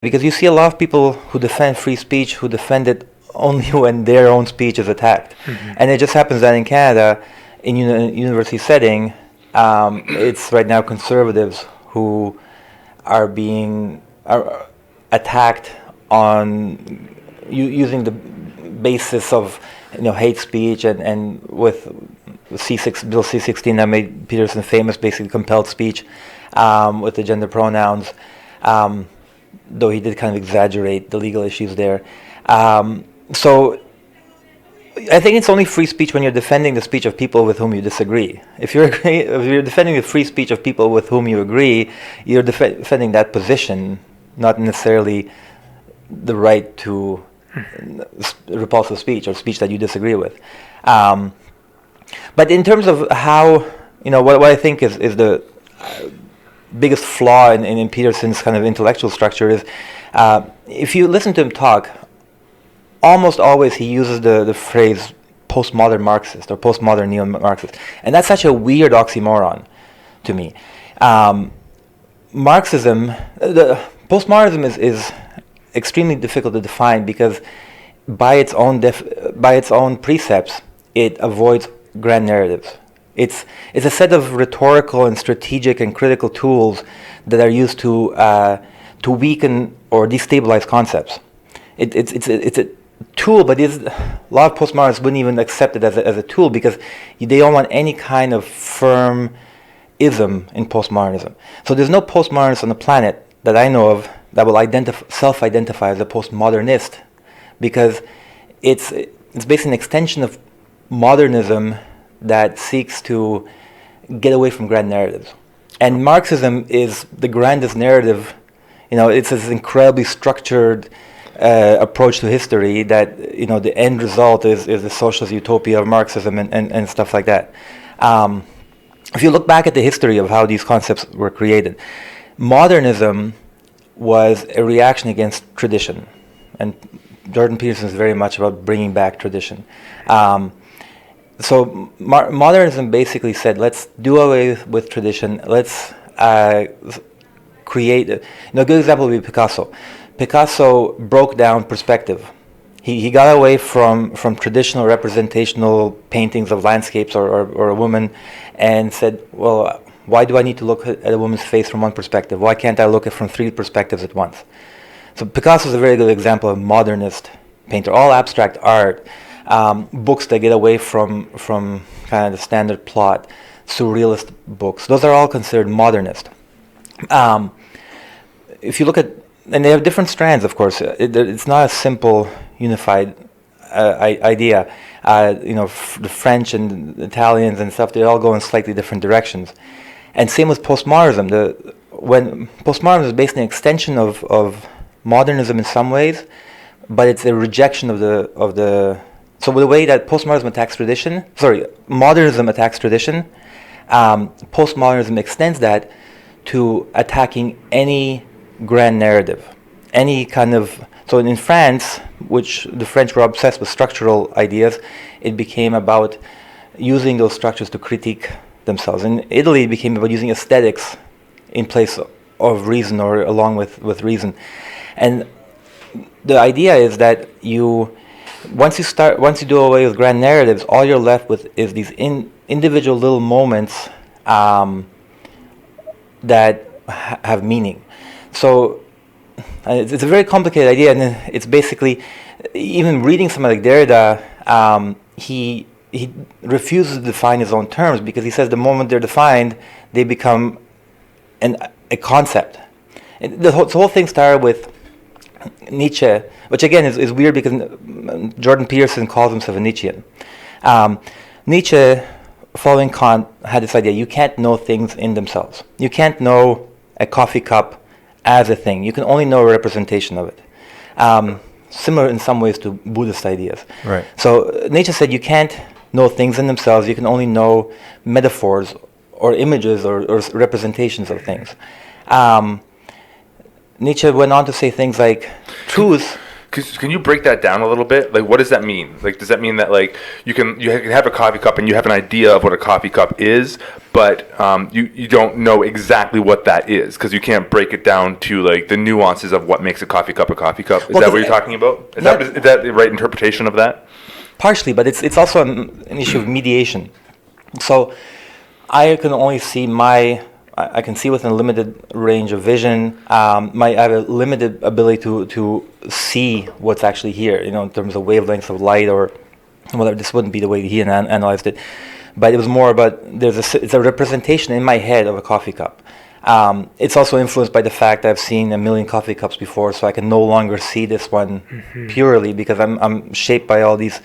because you see a lot of people who defend free speech who defend it only when their own speech is attacked. And it just happens that in Canada, in university setting, it's right now conservatives who are being attacked on using the basis of hate speech and with Bill C-16 that made Peterson famous, basically compelled speech with the gender pronouns, though he did kind of exaggerate the legal issues there. So I think it's only free speech when you're defending the speech of people with whom you disagree. If you're defending the free speech of people with whom you agree, you're defending that position, not necessarily the right to repulsive speech or speech that you disagree with. But in terms of how, what I think is the biggest flaw in Peterson's kind of intellectual structure is, if you listen to him talk, almost always he uses the phrase postmodern Marxist or postmodern neo-Marxist. And that's such a weird oxymoron to me. Postmodernism is extremely difficult to define because by its own precepts, it avoids grand narratives. It's a set of rhetorical and strategic and critical tools that are used to weaken or destabilize concepts. It's a tool, but a lot of postmodernists wouldn't even accept it as a tool because they don't want any kind of firm ism in postmodernism. So there's no postmodernist on the planet that I know of that will self-identify as a postmodernist, because it's basically an extension of modernism that seeks to get away from grand narratives. And Marxism is the grandest narrative. It's this incredibly structured approach to history that the end result is the socialist utopia of Marxism and stuff like that. If you look back at the history of how these concepts were created, modernism was a reaction against tradition, and Jordan Peterson is very much about bringing back tradition. So modernism basically said, let's do away with tradition. Let's create. A good example would be Picasso. Picasso broke down perspective. He got away from traditional representational paintings of landscapes or a woman, and said, well, why do I need to look at a woman's face from one perspective? Why can't I look at it from three perspectives at once? So Picasso is a very good example of a modernist painter. All abstract art, books that get away from kind of the standard plot, surrealist books, those are all considered modernist. If you look at, and they have different strands, of course. It's not a simple, unified idea. The French and the Italians and stuff, they all go in slightly different directions. And same with postmodernism. When postmodernism is basically an extension of modernism in some ways, but it's a rejection of the. So the way that modernism attacks tradition, postmodernism extends that to attacking any grand narrative, any kind of. So in France, which the French were obsessed with structural ideas, it became about using those structures to critique themselves. In Italy, it became about using aesthetics in place of reason or along with reason. And the idea is that once you do away with grand narratives, all you're left with is these individual little moments that have meaning. So it's a very complicated idea, and it's basically, even reading someone like Derrida, he refuses to define his own terms, because he says the moment they're defined, they become a concept. And the whole thing started with Nietzsche, which again is weird because Jordan Peterson calls himself a Nietzschean. Nietzsche, following Kant, had this idea: you can't know things in themselves. You can't know a coffee cup as a thing. You can only know a representation of it. Similar in some ways to Buddhist ideas. Right. So Nietzsche said you can't know things in themselves. You can only know metaphors or images or representations of things. Nietzsche went on to say things like truth. Can you break that down a little bit? Like, what does that mean? Like, does that mean that like you can have a coffee cup and you have an idea of what a coffee cup is, but you don't know exactly what that is because you can't break it down to like the nuances of what makes a coffee cup a coffee cup? Is that what you're talking about? Is that the right interpretation of that? Partially, but it's also an issue of mediation. So I can only see I can see within a limited range of vision. I have a limited ability to see what's actually here, in terms of wavelengths of light or whatever. This wouldn't be the way he analyzed it. But it was more about, it's a representation in my head of a coffee cup. It's also influenced by the fact I've seen a million coffee cups before, so I can no longer see this one purely because I'm shaped by all these.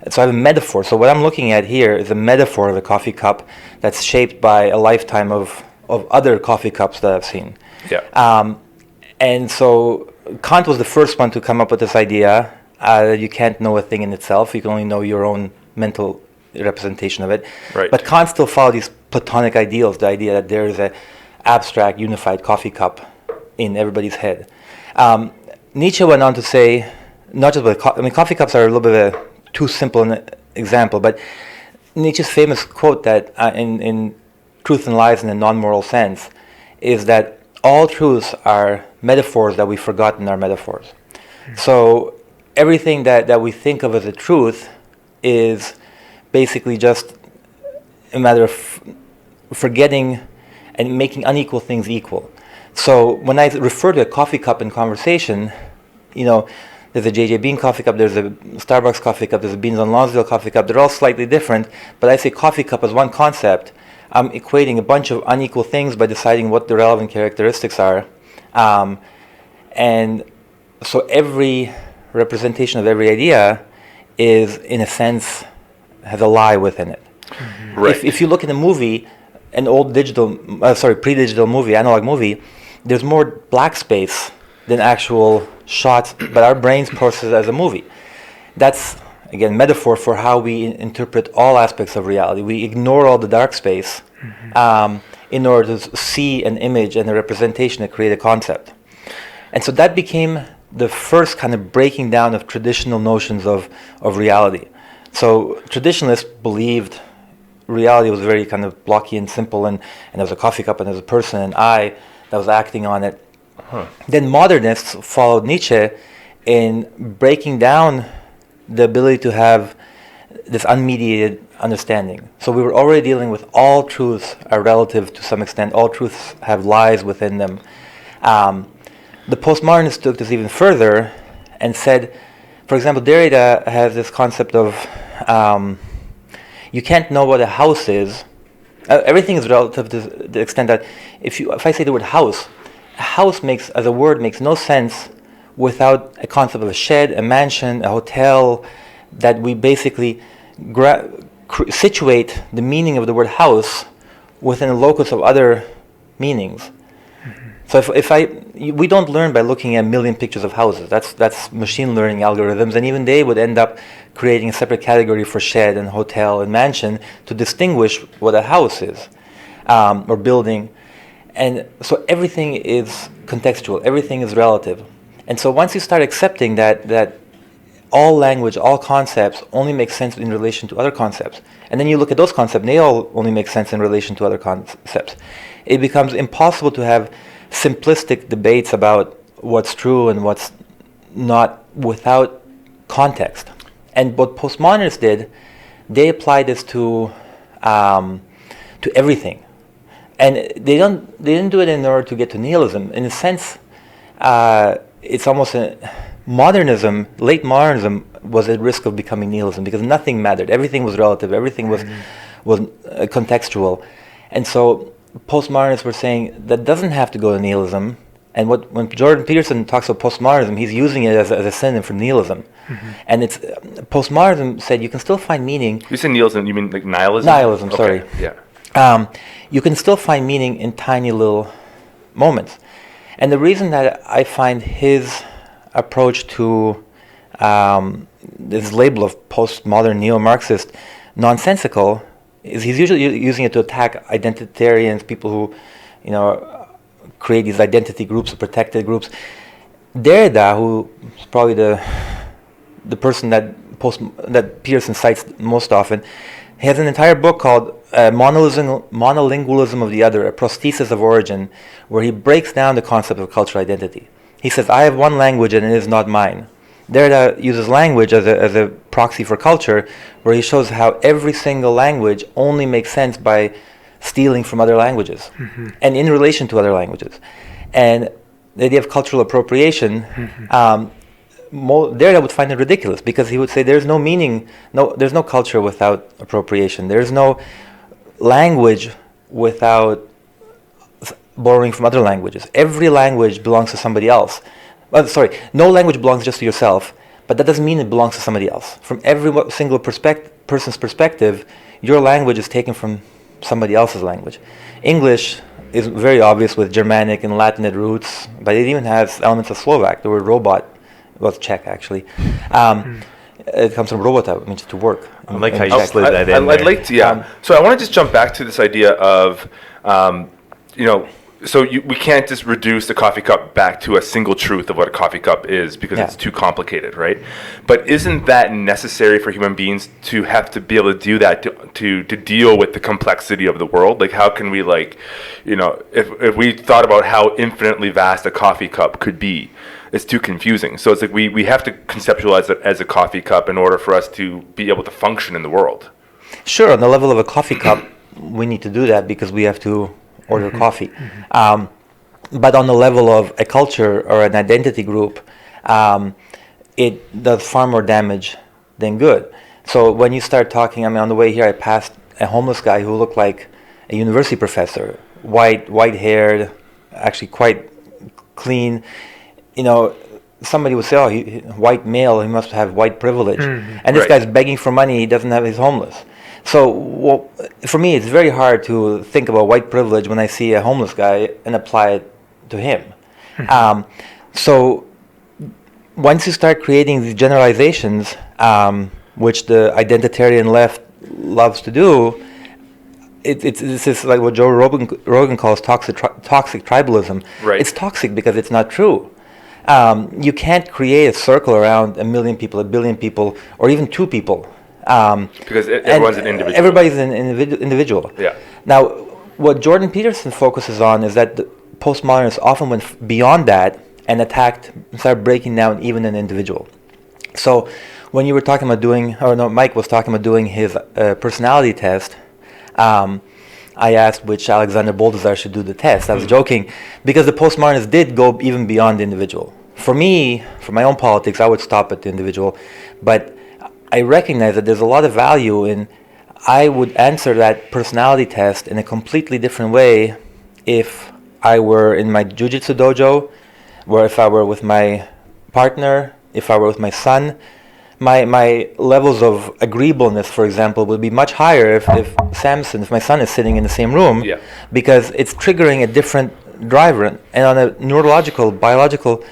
So I have a metaphor. So what I'm looking at here is a metaphor of a coffee cup that's shaped by a lifetime of other coffee cups that I've seen. Yeah. And so Kant was the first one to come up with this idea that you can't know a thing in itself. You can only know your own mental representation of it. Right. But Kant still followed these Platonic ideals, the idea that there is an abstract, unified coffee cup in everybody's head. Nietzsche went on to say, not just with coffee cups are a little bit of a too simple an example, but Nietzsche's famous quote that in Truth and Lies in a non-moral sense is that all truths are metaphors that we've forgotten are metaphors. So everything that we think of as a truth is basically just a matter of forgetting and making unequal things equal. So when I refer to a coffee cup in conversation, there's a JJ Bean coffee cup, there's a Starbucks coffee cup, there's a Beans on Lonsdale coffee cup. They're all slightly different, but I say coffee cup as one concept. I'm equating a bunch of unequal things by deciding what the relevant characteristics are. And so every representation of every idea is, in a sense, has a lie within it. Mm-hmm. Right. If you look at a movie, an old pre-digital movie, analog movie, there's more black space than actual shots, but our brains process it as a movie. That's, again, metaphor for how we interpret all aspects of reality. We ignore all the dark space in order to see an image and a representation to create a concept. And so that became the first kind of breaking down of traditional notions of reality. So traditionalists believed reality was very kind of blocky and simple, and there was a coffee cup and there was a person, and I that was acting on it. Then modernists followed Nietzsche in breaking down the ability to have this unmediated understanding. So we were already dealing with all truths are relative to some extent. All truths have lies within them. The postmodernists took this even further and said, for example, Derrida has this concept of you can't know what a house is. Everything is relative to the extent that if I say the word house, a house as a word makes no sense without a concept of a shed, a mansion, a hotel, that we basically situate the meaning of the word house within a locus of other meanings. So we don't learn by looking at a million pictures of houses. That's machine learning algorithms, and even they would end up creating a separate category for shed and hotel and mansion to distinguish what a house is, or building. And so everything is contextual, everything is relative. And so once you start accepting that all language, all concepts only make sense in relation to other concepts, and then you look at those concepts, and they all only make sense in relation to other concepts, it becomes impossible to have simplistic debates about what's true and what's not without context. And what postmodernists did, they applied this to everything. And they didn't do it in order to get to nihilism. In a sense, it's almost modernism. Late modernism was at risk of becoming nihilism because nothing mattered. Everything was relative. Everything was contextual. And so postmodernists were saying that doesn't have to go to nihilism. And when Jordan Peterson talks about postmodernism, he's using it as a synonym for nihilism. Mm-hmm. And it's postmodernism said you can still find meaning. You say nihilism, you mean like nihilism? Nihilism, okay. Sorry. Yeah. You can still find meaning in tiny little moments. And the reason that I find his approach to this label of postmodern neo-Marxist nonsensical is he's usually using it to attack identitarians, people who, create these identity groups or protected groups. Derrida, who is probably the person that Peterson cites most often, he has an entire book called Monolingualism of the Other, a prosthesis of origin, where he breaks down the concept of cultural identity. He says, I have one language and it is not mine. Derrida uses language as a proxy for culture, where he shows how every single language only makes sense by stealing from other languages and in relation to other languages. And the idea of cultural appropriation, Derrida would find it ridiculous, because he would say there's no meaning, there's no culture without appropriation. There's no language without borrowing from other languages. Every language belongs to somebody else. No language belongs just to yourself, but that doesn't mean it belongs to somebody else. From every single person's perspective, your language is taken from somebody else's language. English is very obvious with Germanic and Latinate roots, but it even has elements of Slovak. The word robot was Czech, actually. It comes from robota, which means to work. I like how you slid that in I'd like to, so I want to just jump back to this idea of, we can't just reduce the coffee cup back to a single truth of what a coffee cup is, because it's too complicated, right? But isn't that necessary for human beings to have to be able to do that, to deal with the complexity of the world? Like, how can we, if we thought about how infinitely vast a coffee cup could be, it's too confusing. So it's like we have to conceptualize it as a coffee cup in order for us to be able to function in the world. Sure, on the level of a coffee cup, we need to do that because we have to order coffee. But on the level of a culture or an identity group, it does far more damage than good. So when you start talking, on the way here, I passed a homeless guy who looked like a university professor, white-haired, actually quite clean. Somebody would say, he white male, he must have white privilege. And this guy's begging for money, he doesn't have, he's homeless. So for me, it's very hard to think about white privilege when I see a homeless guy and apply it to him. So once you start creating these generalizations, which the identitarian left loves to do, this is like what Joe Rogan calls toxic tribalism. Right. It's toxic because it's not true. You can't create a circle around a million people, a billion people, or even two people. Because everyone's an individual. Everybody's an individual. Yeah. Now, what Jordan Peterson focuses on is that the postmodernists often went beyond that and started breaking down even an individual. So when you were talking about Mike was talking about doing his personality test, I asked which Alexander Boldazar should do the test. I was joking, because the postmodernists did go even beyond the individual. For me, for my own politics, I would stop at the individual, but I recognize that there's a lot of value in, I would answer that personality test in a completely different way if I were in my jiu-jitsu dojo, or if I were with my partner, if I were with my son. My levels of agreeableness, for example, would be much higher if my son is sitting in the same room, because it's triggering a different driver. And on a neurological, biological,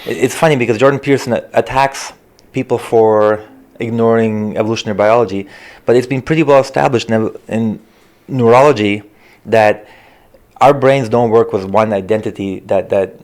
it's funny because Jordan Peterson attacks people for ignoring evolutionary biology, but it's been pretty well established in neurology that our brains don't work with one identity that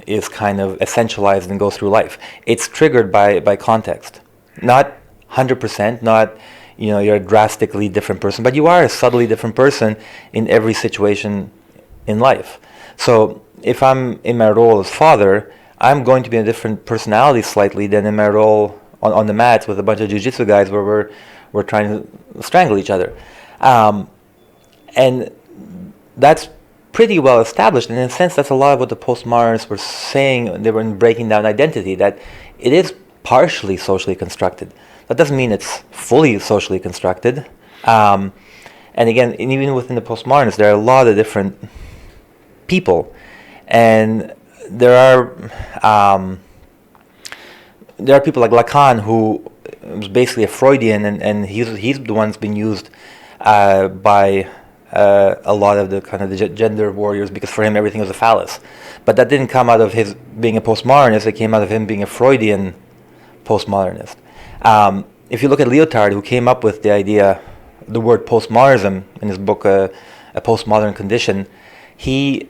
is kind of essentialized and goes through life. It's triggered by context. Not 100%, not you're a drastically different person, but you are a subtly different person in every situation in life. So if I'm in my role as father, I'm going to be a different personality slightly than in my role on the mats with a bunch of jiu-jitsu guys where we're trying to strangle each other. And that's pretty well established, and in a sense that's a lot of what the postmodernists were saying. They were breaking down identity, that it is partially socially constructed. That doesn't mean it's fully socially constructed. And again, even within the postmodernists, there are a lot of different people, and there are people like Lacan, who was basically a Freudian, and he's the one that's been used by a lot of the kind of the gender warriors, because for him everything was a phallus. But that didn't come out of his being a postmodernist. It came out of him being a Freudian postmodernist. If you look at Lyotard, who came up with the word postmodernism in his book, A Postmodern Condition, he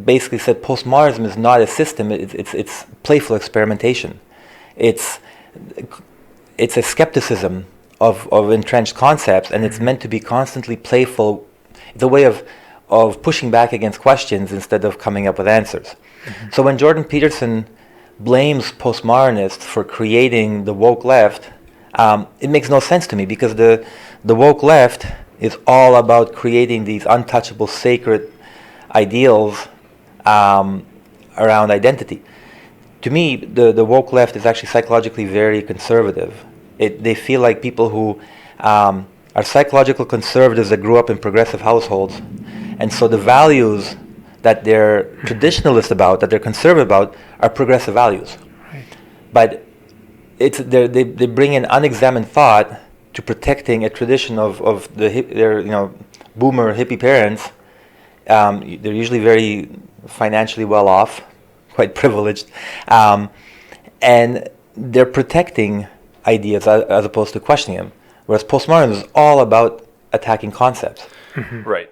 basically said postmodernism is not a system, it's playful experimentation. It's a skepticism of entrenched concepts, and it's meant to be constantly playful. It's a way of pushing back against questions instead of coming up with answers. So when Jordan Peterson blames postmodernists for creating the woke left, it makes no sense to me, because the woke left is all about creating these untouchable, sacred ideals around identity. To me, the woke left is actually psychologically very conservative. They feel like people who are psychological conservatives that grew up in progressive households, and so the values that they're traditionalist about, that they're conservative about, are progressive values. Right. But they bring in unexamined thought to protecting a tradition of their boomer hippie parents. They're usually very financially well off, quite privileged, and they're protecting ideas as opposed to questioning them. Whereas postmodernism is all about attacking concepts. Right.